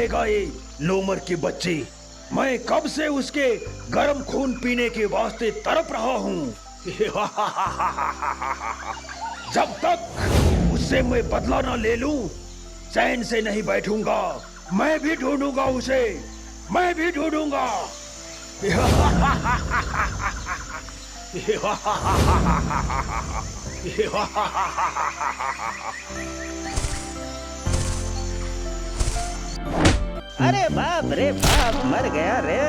रहेगा ये लोमर की बच्ची। मैं कब से उसके गर्म खून पीने के वास्ते तड़प रहा हूँ। जब तक उससे मैं बदला ना ले लूं, चैन से नहीं बैठूंगा। मैं भी ढूंढूंगा उसे, मैं भी ढूंढूंगा। अरे बाप रे बाप, मर गया रे।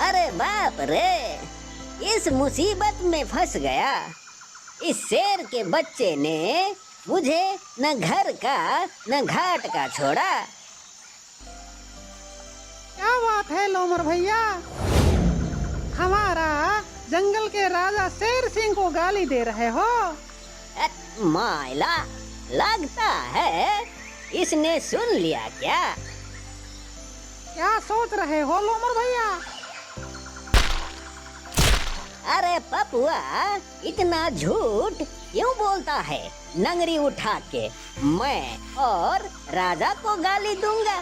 अरे बाप रे, इस मुसीबत में फंस गया। इस शेर के बच्चे ने मुझे न घर का न घाट का छोड़ा। क्या बात है लोमर भैया, हमारा जंगल के राजा शेर सिंह को गाली दे रहे हो? माइला, लगता है इसने सुन लिया। क्या सोच रहे हो लोमर भैया? अरे पपुआ, इतना झूठ क्यों बोलता है? नंगरी उठा के मैं और राजा को गाली दूंगा।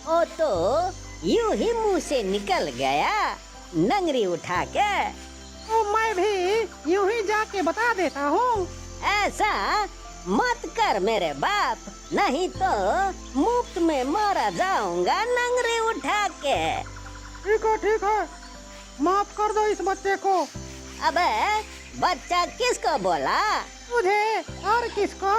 ओ तो यूं ही मुंह से निकल गया, नंगरी उठा के। तो मैं भी यूं ही जाके बता देता हूँ। ऐसा मत कर मेरे बाप, नहीं तो मुफ्त में मारा जाऊंगा नंगरी उठा के। ठीक है, माफ कर दो इस बच्चे को। अबे बच्चा किसको बोला? मुझे और किसको?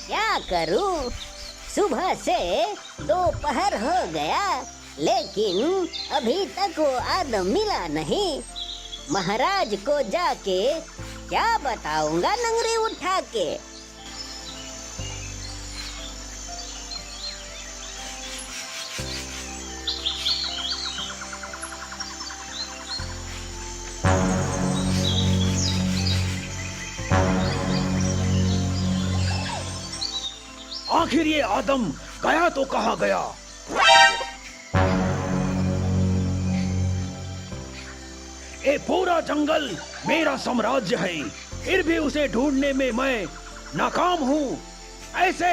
क्या करूं? सुबह से दोपहर हो गया, लेकिन अभी तक वो आदम मिला नहीं। महाराज को जाके क्या बताऊंगा नंगरी उठा के। आखिर ये आदम गया तो कहाँ गया? ये पूरा जंगल मेरा साम्राज्य है, फिर भी उसे ढूंढने में मैं नाकाम हूँ। ऐसे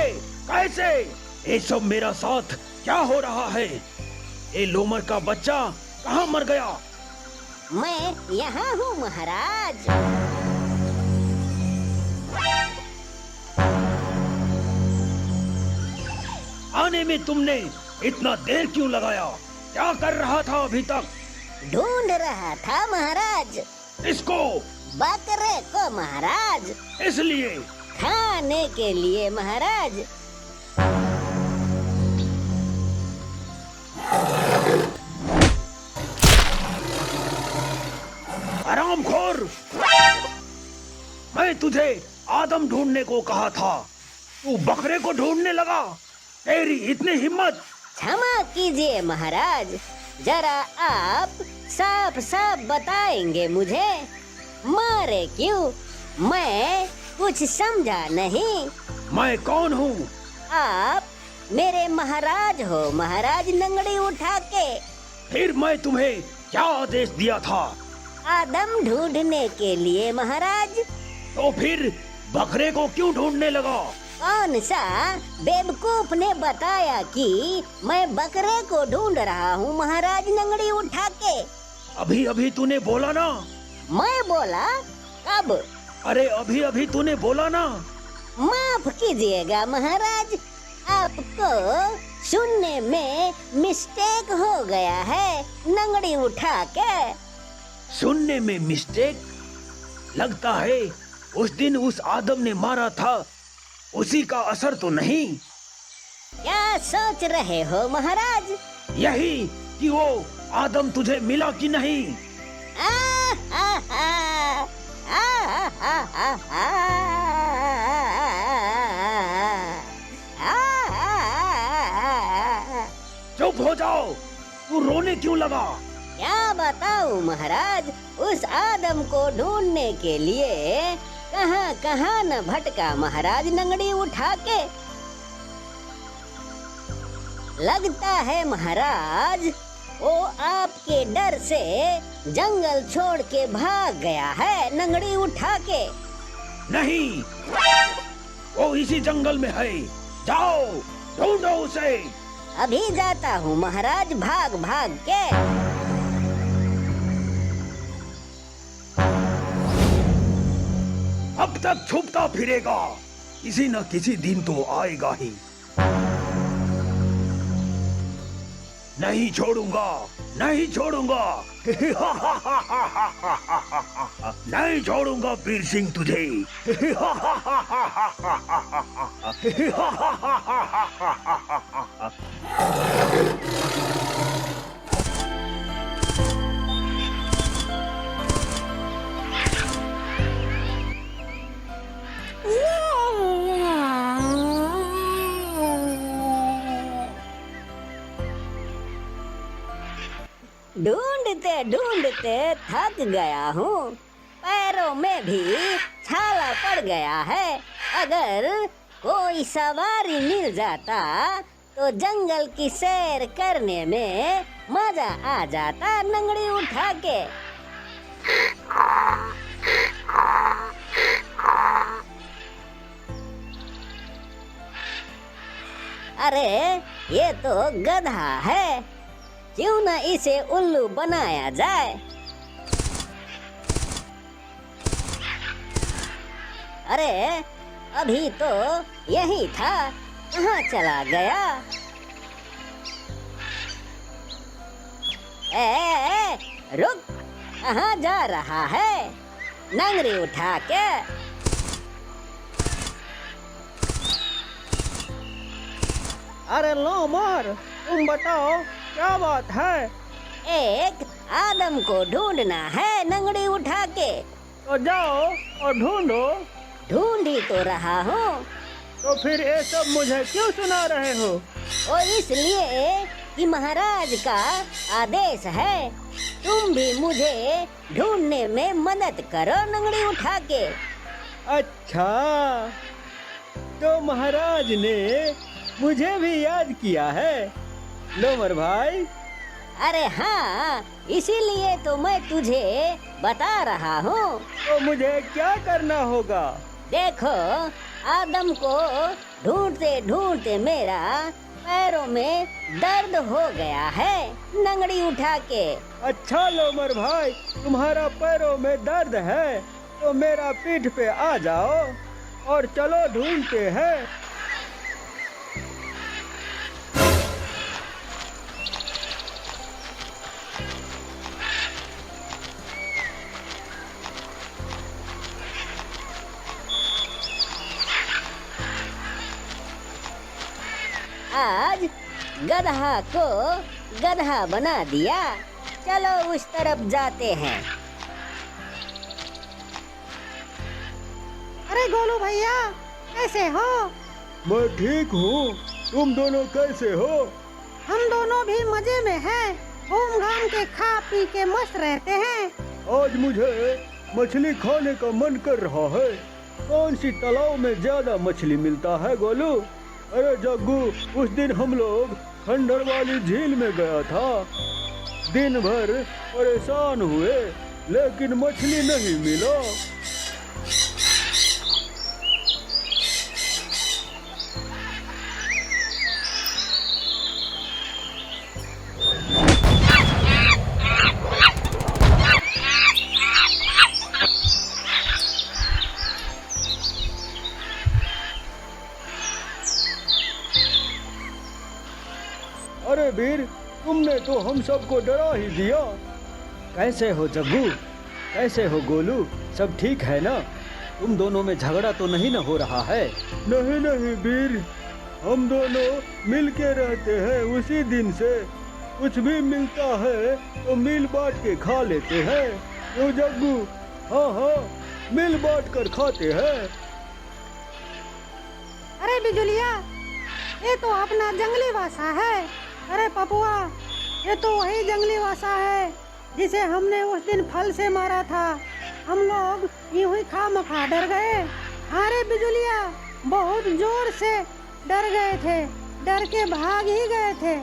कैसे? ये सब मेरा साथ क्या हो रहा है? ये लोमर का बच्चा कहाँ मर गया? मैं यहाँ हूँ महाराज। आने में तुमने इतना देर क्यों लगाया? क्या कर रहा था अभी तक? ढूंढ रहा था महाराज। इसको? बकरे को महाराज। इसलिए? खाने के लिए महाराज। हरामखोर! मैं तुझे आदम ढूंढने को कहा था, तू बकरे को ढूंढने लगा। तेरी इतनी हिम्मत! क्षमा कीजिए महाराज, जरा आप साफ साफ बताएंगे मुझे, मारे क्यों? मैं कुछ समझा नहीं। मैं कौन हूँ? आप मेरे महाराज हो, महाराज नंगड़ी उठा के। फिर मैं तुम्हें क्या आदेश दिया था? आदम ढूंढने के लिए महाराज। तो फिर बकरे को क्यों ढूंढने लगा? कौन सा बेवकूफ ने बताया कि मैं बकरे को ढूंढ रहा हूँ महाराज नंगड़ी उठा के? अभी अभी तूने बोला ना। मैं बोला? कब? अरे अभी अभी तूने बोला ना। माफ कीजिएगा महाराज, आपको सुनने में मिस्टेक हो गया है नंगड़ी उठा के। सुनने में मिस्टेक? लगता है उस दिन उस आदम ने मारा था, उसी का असर तो नहीं। क्या सोच रहे हो महाराज? यही कि वो आदम तुझे मिला कि नहीं। आ, आ, आ, आ, आ, आ, आ, चुप हो जाओ, तू रोने क्यों लगा? क्या बताऊं महाराज, उस आदम को ढूंढने के लिए कहां कहां न भटका महाराज नंगड़ी उठा के। लगता है महाराज वो आपके डर से जंगल छोड़ के भाग गया है नंगड़ी उठा के। नहीं, वो इसी जंगल में है, जाओ ढूंढो उसे। अभी जाता हूँ महाराज, भाग भाग के। अब तक छुपता फिरेगा, किसी न किसी दिन तो आएगा ही। नहीं छोड़ूंगा, नहीं छोड़ूंगा। नहीं छोड़ूंगा वीर सिंह तुझे। ढूंढते ढूंढते थक गया हूँ, पैरों में भी छाला पड़ गया है। अगर कोई सवारी मिल जाता तो जंगल की सैर करने में मजा आ जाता नंगड़ी उठा के। अरे ये तो गधा है, क्यों न इसे उल्लू बनाया जाए। अरे अभी तो यही था, कहाँ चला गया? रुक, कहाँ जा रहा है नंगरी उठा के? अरे लोमड़, तुम बताओ क्या बात है? एक आदम को ढूंढना है नंगड़ी उठा के। तो जाओ और ढूंढो। ढूंढ ही तो रहा हूँ। तो फिर ये सब मुझे क्यों सुना रहे हो? वो इसलिए कि महाराज का आदेश है, तुम भी मुझे ढूंढने में मदद करो नंगड़ी उठा के। अच्छा, तो महाराज ने मुझे भी याद किया है लोमड़ भाई। अरे हाँ, इसीलिए तो मैं तुझे बता रहा हूँ। तो मुझे क्या करना होगा? देखो, आदम को ढूंढते ढूंढते मेरा पैरों में दर्द हो गया है नंगड़ी उठा के। अच्छा लोमड़ भाई, तुम्हारा पैरों में दर्द है तो मेरा पीठ पे आ जाओ और चलो ढूंढते हैं। आज गधा को गधा बना दिया, चलो उस तरफ जाते हैं। अरे गोलू भैया, कैसे हो? मैं ठीक हूँ, तुम दोनों कैसे हो? हम दोनों भी मजे में हैं, घूम घाम के खा पी के मस्त रहते हैं। आज मुझे मछली खाने का मन कर रहा है। कौन सी तालाब में ज्यादा मछली मिलता है गोलू? अरे जग्गू, उस दिन हम लोग खंडर वाली झील में गया था। दिन भर परेशान हुए लेकिन मछली नहीं मिला। अरे वीर, तुमने तो हम सबको डरा ही दिया। कैसे हो जग्गू? कैसे हो गोलू? सब ठीक है ना? तुम दोनों में झगड़ा तो नहीं न हो रहा है? नहीं नहीं वीर, हम दोनों मिल के रहते हैं उसी दिन से। कुछ भी मिलता है तो मिल बांट के खा लेते हैं। क्यों जग्गू? हाँ हाँ, मिल बांट कर खाते हैं। अरे बिजुलिया, ये तो अपना जंगली वासा है। अरे पपुआ, ये तो वही जंगली वासा है जिसे हमने उस दिन फल से मारा था। हम लोग यूं ही खामखा डर गए। अरे बिजुलिया, बहुत जोर से डर गए थे, डर के भाग ही गए थे।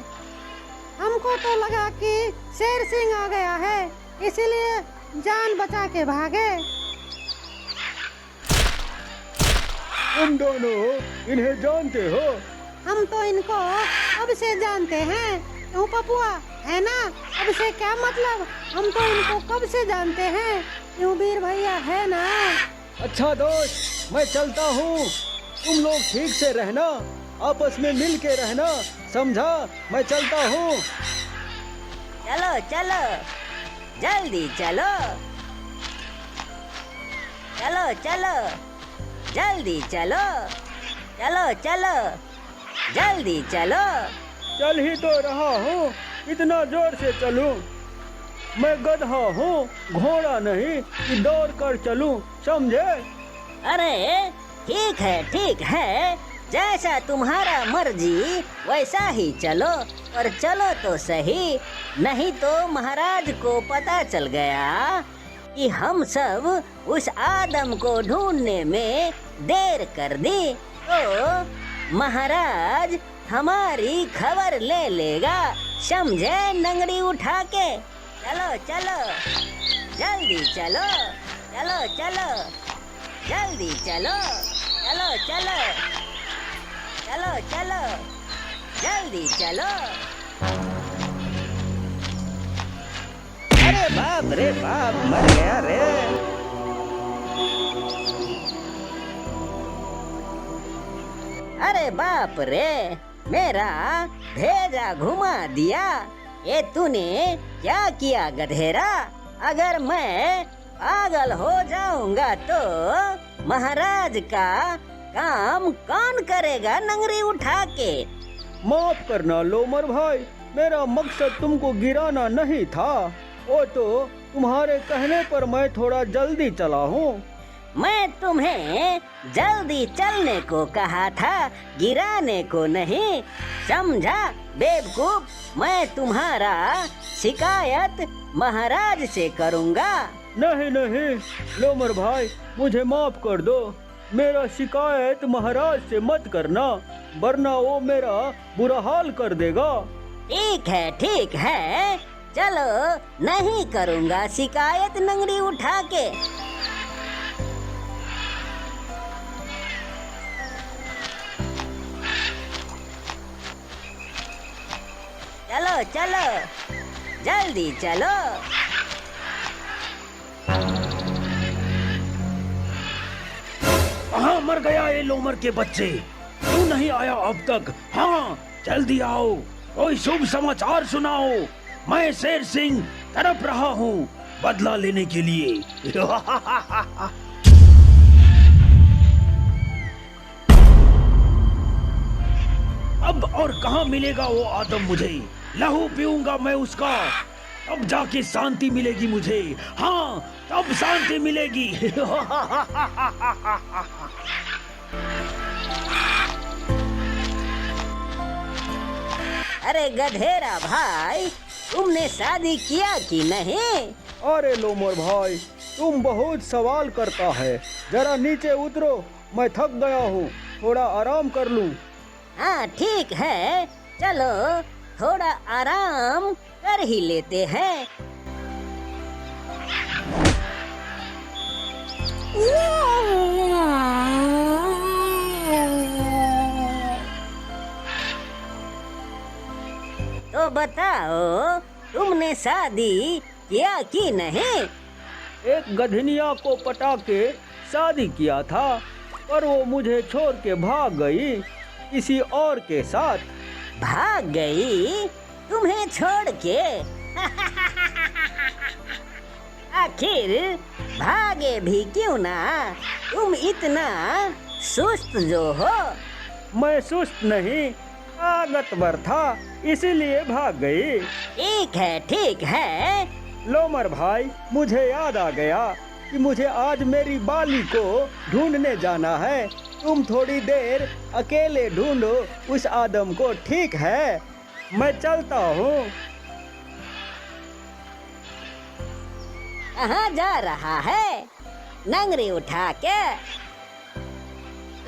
हमको तो लगा कि शेर सिंह आ गया है, इसीलिए जान बचा के भागे। तुम दोनों इन्हें जानते हो? हम तो इनको अब से जानते हैं। क्यों पपुआ, है ना? अब से क्या मतलब? हम तो इनको कब से जानते हैं। क्यों वीर भैया, है ना? अच्छा दोस्त, मैं चलता हूँ। तुम लोग ठीक से रहना, आपस में मिल के रहना, समझा? मैं चलता हूँ। चलो चलो, जल्दी चलो, चलो चलो, जल्दी चलो, चलो चलो, जल्दी चलो। चल ही तो रहा हूँ, इतना जोर से चलूं? मैं गधा हूँ, घोड़ा नहीं कि दौड़ कर चलूं, समझे? अरे ठीक है, जैसा तुम्हारा मर्जी वैसा ही चलो, और चलो तो सही, नहीं तो महाराज को पता चल गया कि हम सब उस आदम को ढूंढने में देर कर दी, तो महाराज हमारी खबर ले लेगा, समझे? नंगड़ी उठा के चलो चलो, जल्दी चलो, चलो चलो, जल्दी चलो, चलो चलो, चलो चलो, जल्दी चलो। अरे बाप रे बाप, मर गया रे। अरे बाप रे, मेरा भेजा घुमा दिया। ये तूने क्या किया गधेरा? अगर मैं पागल हो जाऊंगा तो महाराज का काम कौन करेगा नंगरी उठा के? माफ करना लोमर भाई, मेरा मकसद तुमको गिराना नहीं था। वो तो तुम्हारे कहने पर मैं थोड़ा जल्दी चला हूँ। मैं तुम्हें जल्दी चलने को कहा था, गिराने को नहीं, समझा बेवकूफ? मैं तुम्हारा शिकायत महाराज से करूँगा। नहीं नहीं लोमर भाई, मुझे माफ कर दो। मेरा शिकायत महाराज से मत करना, वरना वो मेरा बुरा हाल कर देगा। ठीक है, चलो, नहीं करूँगा शिकायत नंगरी उठा के। चलो चलो, जल्दी चलो। कहाँ मर गया ये लोमर के बच्चे? क्यों नहीं आया अब तक? हाँ, जल्दी आओ, कोई शुभ समाचार सुनाओ। मैं शेर सिंह तड़प रहा हूँ बदला लेने के लिए। अब और कहाँ मिलेगा वो आदम मुझे? लहू पीऊंगा मैं उसका, तब जाके शांति मिलेगी मुझे। हाँ, तब शांति मिलेगी। अरे गधेरा भाई, तुमने शादी किया कि नहीं? अरे लोमर भाई, तुम बहुत सवाल करता है। जरा नीचे उतरो, मैं थक गया हूँ, थोड़ा आराम कर लूँ। हाँ ठीक है, चलो थोड़ा आराम कर ही लेते हैं। तो बताओ, तुमने शादी किया कि नहीं? एक गधनिया को पटा के शादी किया था, पर वो मुझे छोड़ के भाग गई किसी और के साथ। भाग गई तुम्हें छोड़ के? आखिर भागे भी क्यों ना? तुम इतना सुस्त जो हो। मैं सुस्त नहीं, ताकतवर था, इसीलिए भाग गई। ठीक है। लोमर भाई, मुझे याद आ गया कि मुझे आज मेरी बाली को ढूंढने जाना है। तुम थोड़ी देर अकेले ढूंढो उस आदम को, ठीक है? मैं चलता हूँ। कहाँ जा रहा है नंगरी उठा के?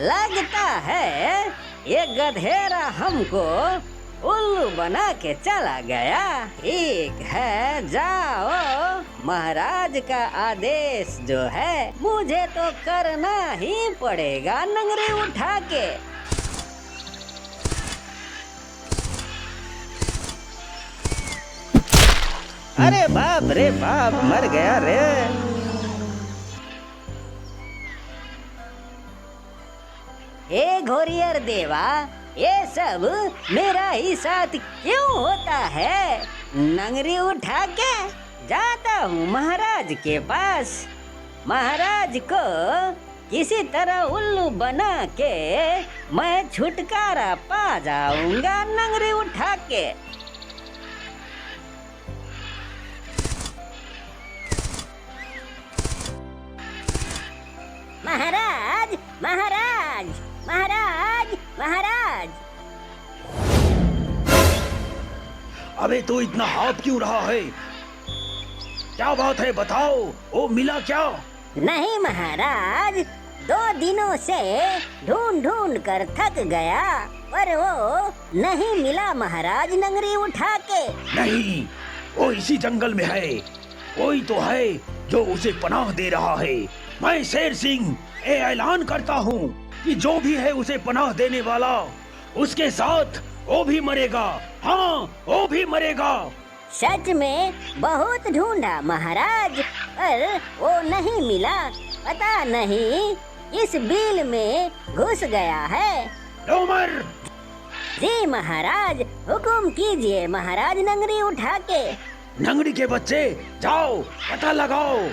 लगता है ये गधेरा हमको उल्लू बना के चला गया। ठीक है, जाओ, महाराज का आदेश जो है मुझे तो करना ही पड़ेगा नंगरी उठा के। अरे बाप रे बाप, मर गया रे। हे घोरियर देवा, ये सब मेरा ही साथ क्यों होता है? नंगरी उठा के जाता हूँ महाराज के पास। महाराज को किसी तरह उल्लू बना के मैं छुटकारा पा जाऊंगा नंगरी उठा के। महाराज महाराज महाराज महाराज। अबे तू इतना हाँफ क्यों रहा है? क्या बात है, बताओ। ओ मिला क्या? नहीं महाराज, 2 दिनों से ढूंढ ढूंढ कर थक गया, पर वो नहीं मिला महाराज नंगरी उठा के। नहीं, वो इसी जंगल में है। कोई तो है जो उसे पनाह दे रहा है। मैं शेर सिंह ये ऐलान करता हूँ कि जो भी है उसे पनाह देने वाला, उसके साथ वो भी मरेगा। हाँ, वो भी मरेगा। सच में बहुत ढूंढा महाराज, पर वो नहीं मिला। पता नहीं इस बिल में घुस गया है। लोमर! जी महाराज, हुक्म कीजिए महाराज नंगरी उठा के। नंगड़ी के बच्चे, जाओ पता लगाओ,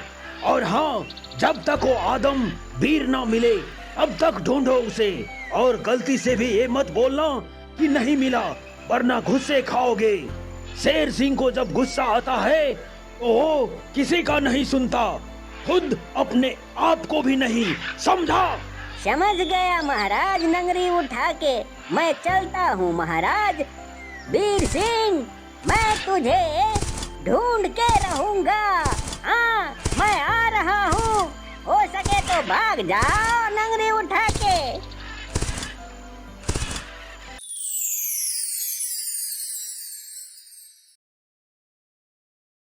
और हाँ, जब तक वो आदम वीर ना मिले अब तक ढूंढो उसे। और गलती से भी ये मत बोलना कि नहीं मिला, वरना गुस्से खाओगे। शेर सिंह को जब गुस्सा आता है तो वो किसी का नहीं सुनता, खुद अपने आप को भी नहीं, समझा? समझ गया महाराज नंगरी उठा के। मैं चलता हूँ महाराज। वीर सिंह, मैं तुझे ढूंढ के रहूंगा। हाँ, मैं आ रहा हूँ। हो सके तो भाग जाओ नंगरी उठा के।